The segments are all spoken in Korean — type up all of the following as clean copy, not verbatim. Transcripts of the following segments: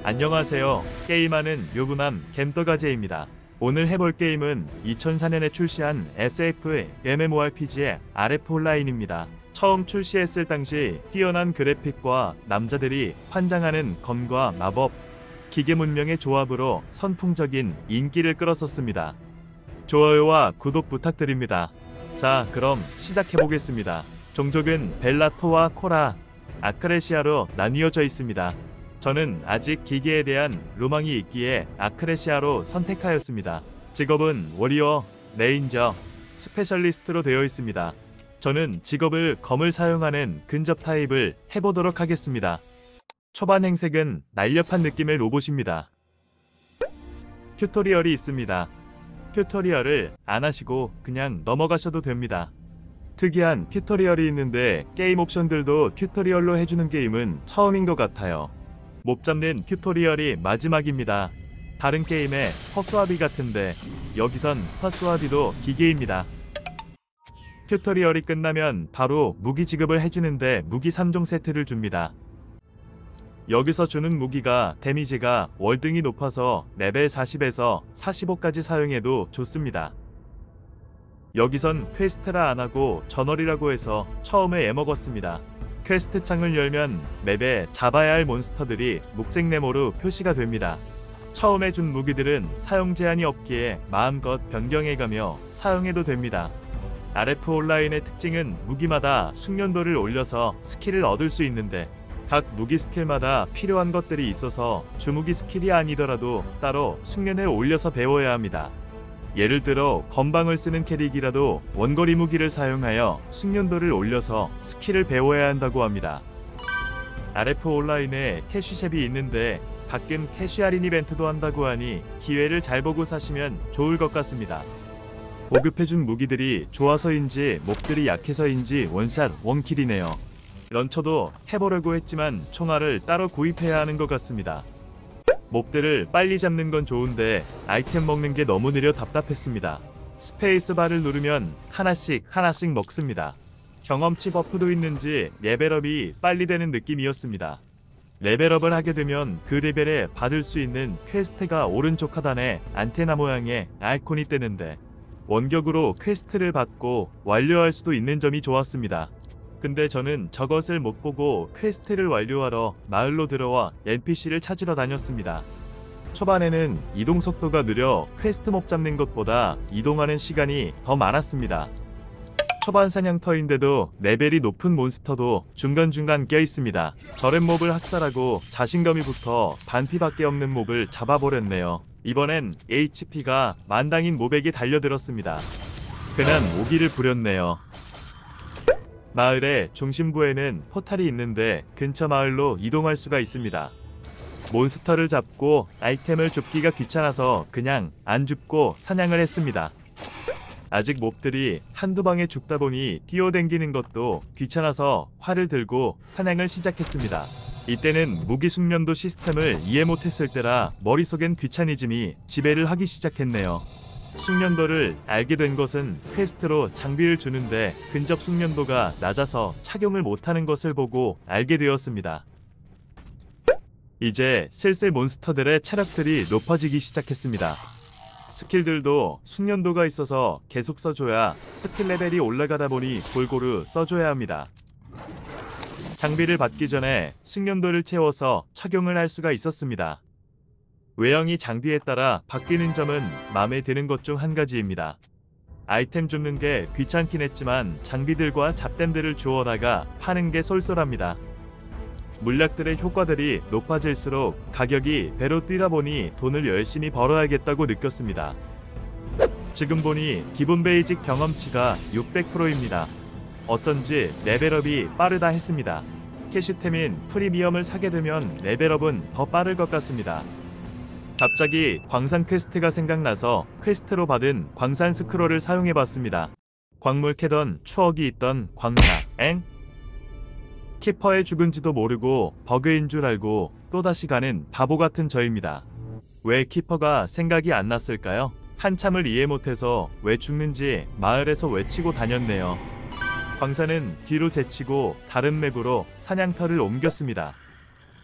안녕하세요. 게임하는 요구남 겜더가제입니다. 오늘 해볼 게임은 2004년에 출시한 SF MMORPG의 RF 온라인입니다. 처음 출시했을 당시 뛰어난 그래픽과 남자들이 환장하는 검과 마법, 기계 문명의 조합으로 선풍적인 인기를 끌었었습니다. 좋아요와 구독 부탁드립니다. 자, 그럼 시작해보겠습니다. 종족은 벨라토와 코라, 아크레시아로 나뉘어져 있습니다. 저는 아직 기계에 대한 로망이 있기에 아크레시아로 선택하였습니다. 직업은 워리어, 레인저, 스페셜리스트로 되어 있습니다. 저는 직업을 검을 사용하는 근접 타입을 해보도록 하겠습니다. 초반 행색은 날렵한 느낌의 로봇입니다. 튜토리얼이 있습니다. 튜토리얼을 안 하시고 그냥 넘어가셔도 됩니다. 특이한 튜토리얼이 있는데 게임 옵션들도 튜토리얼로 해주는 게임은 처음인 것 같아요. 몹 잡는 튜토리얼이 마지막입니다. 다른 게임의 허수아비 같은데 여기선 허수아비도 기계입니다. 튜토리얼이 끝나면 바로 무기 지급을 해주는데 무기 3종 세트를 줍니다. 여기서 주는 무기가 데미지가 월등히 높아서 레벨 40에서 45까지 사용해도 좋습니다. 여기선 퀘스트라 안하고 저널이라고 해서 처음에 애먹었습니다. 퀘스트 창을 열면 맵에 잡아야 할 몬스터들이 녹색 네모로 표시가 됩니다. 처음에 준 무기들은 사용 제한이 없기에 마음껏 변경해가며 사용해도 됩니다. RF 온라인의 특징은 무기마다 숙련도를 올려서 스킬을 얻을 수 있는데 각 무기 스킬마다 필요한 것들이 있어서 주무기 스킬이 아니더라도 따로 숙련을 올려서 배워야 합니다. 예를 들어 건방을 쓰는 캐릭이라도 원거리 무기를 사용하여 숙련도를 올려서 스킬을 배워야 한다고 합니다. RF 온라인에 캐시샵이 있는데 가끔 캐시 할인 이벤트도 한다고 하니 기회를 잘 보고 사시면 좋을 것 같습니다. 보급해준 무기들이 좋아서인지 몹들이 약해서인지 원샷 원킬이네요. 런처도 해보려고 했지만 총알을 따로 구입해야 하는 것 같습니다. 몹들을 빨리 잡는 건 좋은데 아이템 먹는 게 너무 느려 답답했습니다. 스페이스바를 누르면 하나씩 먹습니다. 경험치 버프도 있는지 레벨업이 빨리 되는 느낌이었습니다. 레벨업을 하게 되면 그 레벨에 받을 수 있는 퀘스트가 오른쪽 하단에 안테나 모양의 아이콘이 뜨는데 원격으로 퀘스트를 받고 완료할 수도 있는 점이 좋았습니다. 근데 저는 저것을 못 보고 퀘스트를 완료하러 마을로 들어와 NPC를 찾으러 다녔습니다. 초반에는 이동 속도가 느려 퀘스트 몹 잡는 것보다 이동하는 시간이 더 많았습니다. 초반 사냥터인데도 레벨이 높은 몬스터도 중간중간 껴있습니다. 저런 몹을 학살하고 자신감이 붙어 반피밖에 없는 몹을 잡아버렸네요. 이번엔 HP가 만당인 몹에게 달려들었습니다. 그냥 모기를 부렸네요. 마을의 중심부에는 포탈이 있는데 근처 마을로 이동할 수가 있습니다. 몬스터를 잡고 아이템을 줍기가 귀찮아서 그냥 안 줍고 사냥을 했습니다. 아직 몹들이 한두 방에 죽다 보니 뛰어댕기는 것도 귀찮아서 활을 들고 사냥을 시작했습니다. 이때는 무기 숙련도 시스템을 이해 못했을 때라 머릿속엔 귀차니즘이 지배를 하기 시작했네요. 숙련도를 알게 된 것은 퀘스트로 장비를 주는데 근접 숙련도가 낮아서 착용을 못하는 것을 보고 알게 되었습니다. 이제 슬슬 몬스터들의 체력들이 높아지기 시작했습니다. 스킬들도 숙련도가 있어서 계속 써줘야 스킬 레벨이 올라가다 보니 골고루 써줘야 합니다. 장비를 받기 전에 숙련도를 채워서 착용을 할 수가 있었습니다. 외형이 장비에 따라 바뀌는 점은 마음에 드는 것 중 한 가지입니다. 아이템 줍는 게 귀찮긴 했지만 장비들과 잡템들을 주워다가 파는 게 쏠쏠합니다. 물약들의 효과들이 높아질수록 가격이 배로 뛰다 보니 돈을 열심히 벌어야겠다고 느꼈습니다. 지금 보니 기본 베이직 경험치가 600%입니다. 어쩐지 레벨업이 빠르다 했습니다. 캐시템인 프리미엄을 사게 되면 레벨업은 더 빠를 것 같습니다. 갑자기 광산 퀘스트가 생각나서 퀘스트로 받은 광산 스크롤을 사용해봤습니다. 광물 캐던 추억이 있던 광사. 키퍼의 죽은지도 모르고 버그인 줄 알고 또다시 가는 바보 같은 저입니다. 왜 키퍼가 생각이 안 났을까요? 한참을 이해 못해서 왜 죽는지 마을에서 외치고 다녔네요. 광사는 뒤로 제치고 다른 맵으로 사냥터를 옮겼습니다.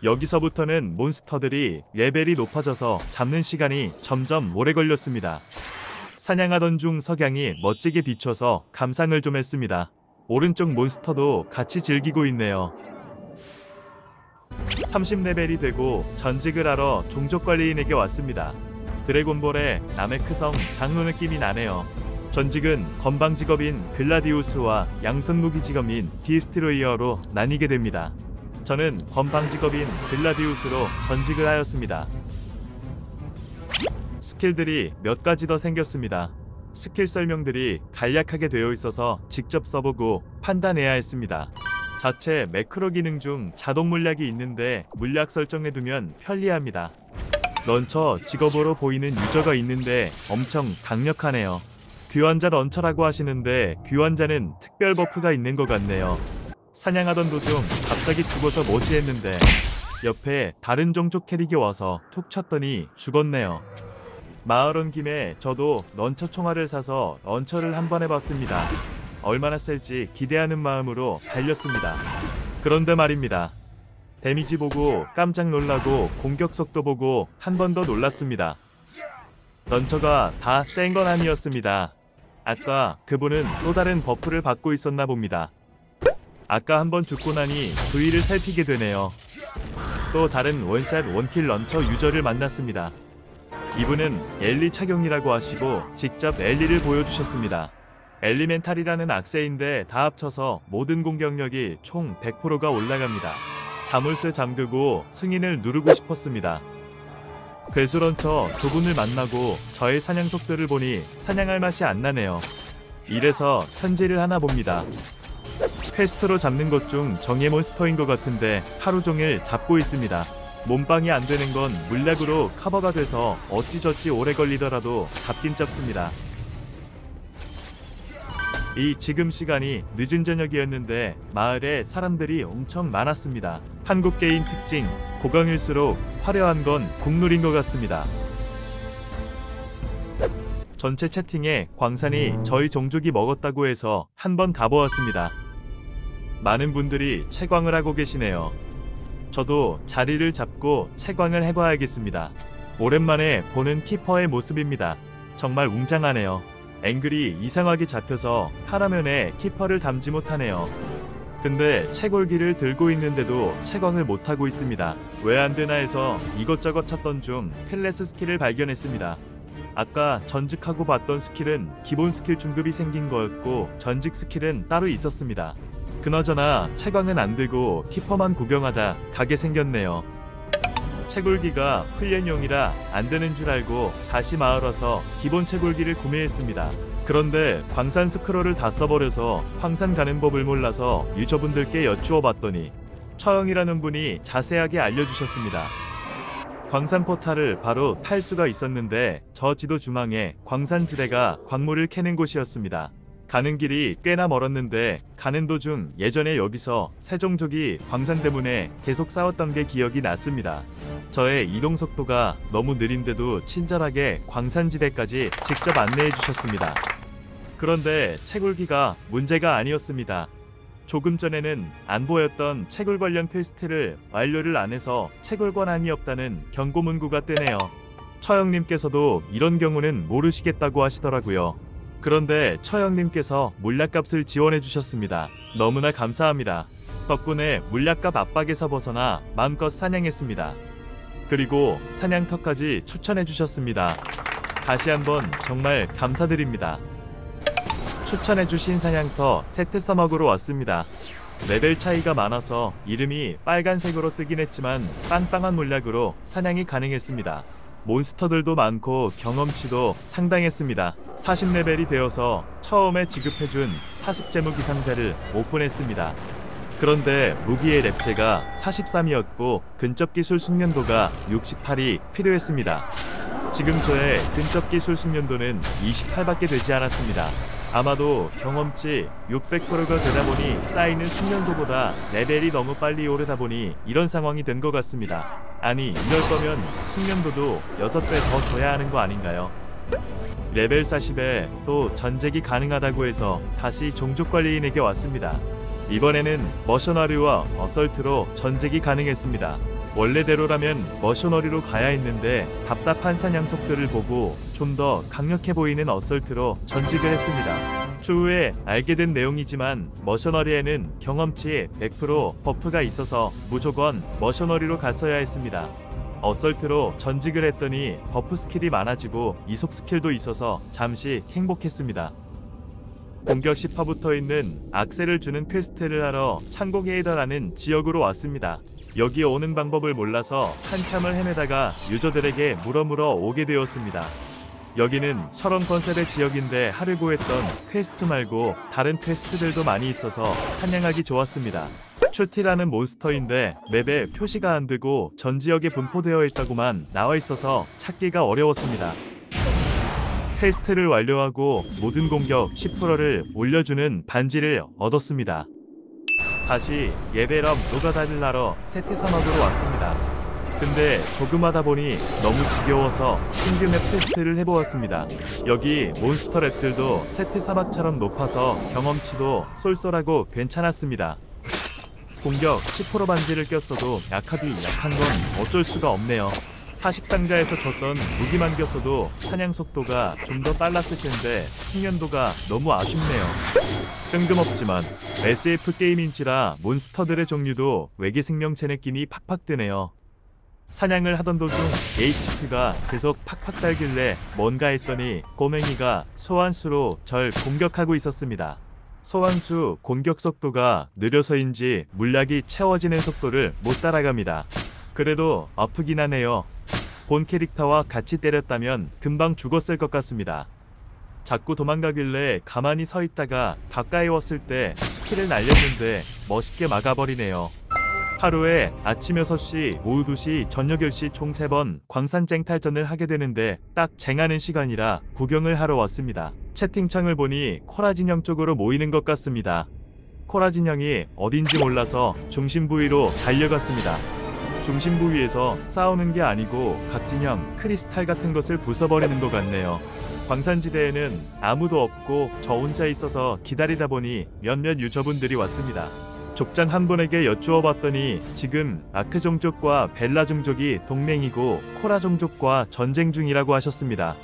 여기서부터는 몬스터들이 레벨이 높아져서 잡는 시간이 점점 오래 걸렸습니다. 사냥하던 중 석양이 멋지게 비춰서 감상을 좀 했습니다. 오른쪽 몬스터도 같이 즐기고 있네요. 30레벨이 되고 전직을 하러 종족관리인에게 왔습니다. 드래곤볼의 나메크성 장로 느낌이 나네요. 전직은 건방 직업인 글라디우스와 양손 무기 직업인 디스트로이어로 나뉘게 됩니다. 저는 건방 직업인 글라디우스로 전직을 하였습니다. 스킬들이 몇 가지 더 생겼습니다. 스킬 설명들이 간략하게 되어 있어서 직접 써보고 판단해야 했습니다. 자체 매크로 기능 중 자동 물약이 있는데 물약 설정해두면 편리합니다. 런처 직업으로 보이는 유저가 있는데 엄청 강력하네요. 귀환자 런처라고 하시는데 귀환자는 특별 버프가 있는 것 같네요. 사냥하던 도중 갑자기 죽어서 뭐지 했는데 옆에 다른 종족 캐릭이 와서 툭 쳤더니 죽었네요. 마을 온 김에 저도 런처 총알을 사서 런처를 한번 해봤습니다. 얼마나 셀지 기대하는 마음으로 달렸습니다. 그런데 말입니다. 데미지 보고 깜짝 놀라고 공격 속도 보고 한 번 더 놀랐습니다. 런처가 다 센 건 아니었습니다. 아까 그분은 또 다른 버프를 받고 있었나 봅니다. 아까 한번 죽고 나니 주위를 살피게 되네요. 또 다른 원샷 원킬 런처 유저를 만났습니다. 이분은 엘리 착용이라고 하시고 직접 엘리를 보여주셨습니다. 엘리멘탈이라는 악세인데 다 합쳐서 모든 공격력이 총 100%가 올라갑니다. 자물쇠 잠그고 승인을 누르고 싶었습니다. 괴수 런처 두 분을 만나고 저의 사냥 속도를 보니 사냥할 맛이 안 나네요. 이래서 편지를 하나 봅니다. 퀘스트로 잡는 것 중 정예 몬스터인 것 같은데 하루 종일 잡고 있습니다. 몸빵이 안 되는 건 물약으로 커버가 돼서 어찌저찌 오래 걸리더라도 잡긴 잡습니다. 이 지금 시간이 늦은 저녁이었는데 마을에 사람들이 엄청 많았습니다. 한국 게임 특징, 고강일수록 화려한 건 국룰인 것 같습니다. 전체 채팅에 광산이 저희 종족이 먹었다고 해서 한번 가보았습니다. 많은 분들이 채광을 하고 계시네요. 저도 자리를 잡고 채광을 해봐야겠습니다. 오랜만에 보는 키퍼의 모습입니다. 정말 웅장하네요. 앵글이 이상하게 잡혀서 화면에 키퍼를 담지 못하네요. 근데 채골기를 들고 있는데도 채광을 못하고 있습니다. 왜 안되나 해서 이것저것 찾던 중 클래스 스킬을 발견했습니다. 아까 전직하고 봤던 스킬은 기본 스킬 중급이 생긴 거였고 전직 스킬은 따로 있었습니다. 그나저나 채광은 안들고 키퍼만 구경하다 가게 생겼네요. 채굴기가 훈련용이라 안되는 줄 알고 다시 마을 와서 기본 채굴기를 구매했습니다. 그런데 광산 스크롤을 다 써버려서 황산 가는 법을 몰라서 유저분들께 여쭈어 봤더니 처형이라는 분이 자세하게 알려주셨습니다. 광산 포탈을 바로 탈 수가 있었는데 저 지도 중앙에 광산지대가 광물을 캐는 곳이었습니다. 가는 길이 꽤나 멀었는데 가는 도중 예전에 여기서 세종족이 광산 때문에 계속 싸웠던 게 기억이 났습니다. 저의 이동 속도가 너무 느린데도 친절하게 광산지대까지 직접 안내해 주셨습니다. 그런데 채굴기가 문제가 아니었습니다. 조금 전에는 안 보였던 채굴 관련 퀘스트를 완료를 안 해서 채굴 권한이 없다는 경고 문구가 뜨네요. 처형님께서도 이런 경우는 모르시겠다고 하시더라고요. 그런데 처형님께서 물약값을 지원해 주셨습니다. 너무나 감사합니다. 덕분에 물약값 압박에서 벗어나 마음껏 사냥했습니다. 그리고 사냥터까지 추천해 주셨습니다. 다시 한번 정말 감사드립니다. 추천해 주신 사냥터 세트 써먹으러 왔습니다. 레벨 차이가 많아서 이름이 빨간색으로 뜨긴 했지만 빵빵한 물약으로 사냥이 가능했습니다. 몬스터들도 많고 경험치도 상당했습니다. 40레벨이 되어서 처음에 지급해준 40제 무기 상자를 오픈했습니다. 그런데 무기의 랩제가 43이었고 근접기술 숙련도가 68이 필요했습니다. 지금 저의 근접기술 숙련도는 28밖에 되지 않았습니다. 아마도 경험치 600%가 되다보니 쌓이는 숙련도보다 레벨이 너무 빨리 오르다 보니 이런 상황이 된 것 같습니다. 아니 이럴 거면 숙련도도 6배 더 줘야 하는 거 아닌가요? 레벨 40에 또 전직이 가능하다고 해서 다시 종족관리인에게 왔습니다. 이번에는 머셔너리와 어설트로 전직이 가능했습니다. 원래대로라면 머셔너리로 가야 했는데 답답한 사냥 속도를 보고 좀 더 강력해 보이는 어설트로 전직을 했습니다. 추후에 알게 된 내용이지만 머셔너리에는 경험치 100% 버프가 있어서 무조건 머셔너리로 갔어야 했습니다. 어설트로 전직을 했더니 버프 스킬이 많아지고 이속 스킬도 있어서 잠시 행복했습니다. 공격 10% 붙어있는 악셀을 주는 퀘스트를 하러 창고게이더라는 지역으로 왔습니다. 여기 오는 방법을 몰라서 한참을 헤매다가 유저들에게 물어물어 오게 되었습니다. 여기는 서런 컨셉의 지역인데 하려고 했던 퀘스트 말고 다른 퀘스트들도 많이 있어서 사냥하기 좋았습니다. 추티라는 몬스터인데 맵에 표시가 안 되고 전 지역에 분포되어 있다고만 나와 있어서 찾기가 어려웠습니다. 퀘스트를 완료하고 모든 공격 10%를 올려주는 반지를 얻었습니다. 다시 예베럼 노가다를 하러 세트 사막으로 왔습니다. 근데 조금 하다 보니 너무 지겨워서 신규 맵 테스트를 해보았습니다. 여기 몬스터 랩들도 세트 사막처럼 높아서 경험치도 쏠쏠하고 괜찮았습니다. 공격 10% 반지를 꼈어도 약하기 약한 건 어쩔 수가 없네요. 사식상자에서 줬던 무기만 꼈어도 사냥 속도가 좀 더 빨랐을 텐데 숙련도가 너무 아쉽네요. 뜬금없지만 SF 게임인지라 몬스터들의 종류도 외계 생명체 느낌이 팍팍 드네요. 사냥을 하던 도중 HP가 계속 팍팍 달길래 뭔가 했더니 꼬맹이가 소환수로 절 공격하고 있었습니다. 소환수 공격 속도가 느려서인지 물약이 채워지는 속도를 못 따라갑니다. 그래도 아프긴 하네요. 본 캐릭터와 같이 때렸다면 금방 죽었을 것 같습니다. 자꾸 도망가길래 가만히 서 있다가 가까이 왔을 때 스킬을 날렸는데 멋있게 막아버리네요. 하루에 아침 6시, 오후 2시, 저녁 10시 총 3번 광산 쟁탈전을 하게 되는데 딱 쟁하는 시간이라 구경을 하러 왔습니다. 채팅창을 보니 코라진형 쪽으로 모이는 것 같습니다. 코라진형이 어딘지 몰라서 중심 부위로 달려갔습니다. 중심 부위에서 싸우는 게 아니고 각진형 크리스탈 같은 것을 부숴버리는 것 같네요. 광산지대에는 아무도 없고 저 혼자 있어서 기다리다 보니 몇몇 유저분들이 왔습니다. 족장 한 분에게 여쭈어봤더니 지금 아크 종족과 벨라 종족이 동맹이고 코라 종족과 전쟁 중이라고 하셨습니다.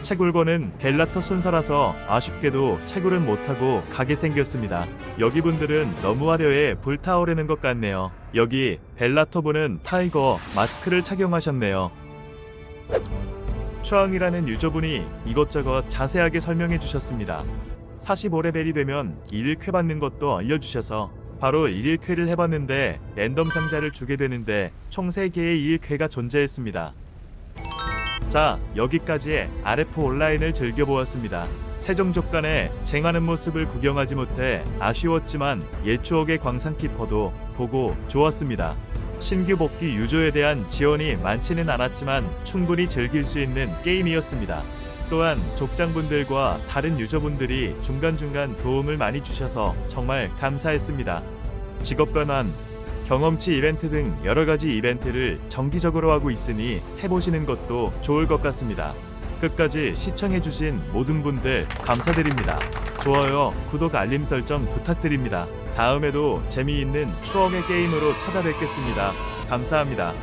채굴거는 벨라터 순서라서 아쉽게도 채굴은 못하고 가게 생겼습니다. 여기 분들은 너무 화려해 불타오르는 것 같네요. 여기 벨라터분은 타이거 마스크를 착용하셨네요. 추앙이라는 유저분이 이것저것 자세하게 설명해 주셨습니다. 45레벨이 되면 1일 쾌 받는 것도 알려주셔서 바로 1일 쾌를 해봤는데 랜덤 상자를 주게 되는데 총 3개의 1일 쾌가 존재했습니다. 자, 여기까지 RF 온라인을 즐겨보았습니다. 세종족 간의 쟁하는 모습을 구경하지 못해 아쉬웠지만 옛 추억의 광산키퍼도 보고 좋았습니다. 신규 복귀 유저에 대한 지원이 많지는 않았지만 충분히 즐길 수 있는 게임이었습니다. 또한 족장분들과 다른 유저분들이 중간중간 도움을 많이 주셔서 정말 감사했습니다. 직업 변환, 경험치 이벤트 등 여러가지 이벤트를 정기적으로 하고 있으니 해보시는 것도 좋을 것 같습니다. 끝까지 시청해주신 모든 분들 감사드립니다. 좋아요, 구독, 알림 설정 부탁드립니다. 다음에도 재미있는 추억의 게임으로 찾아뵙겠습니다. 감사합니다.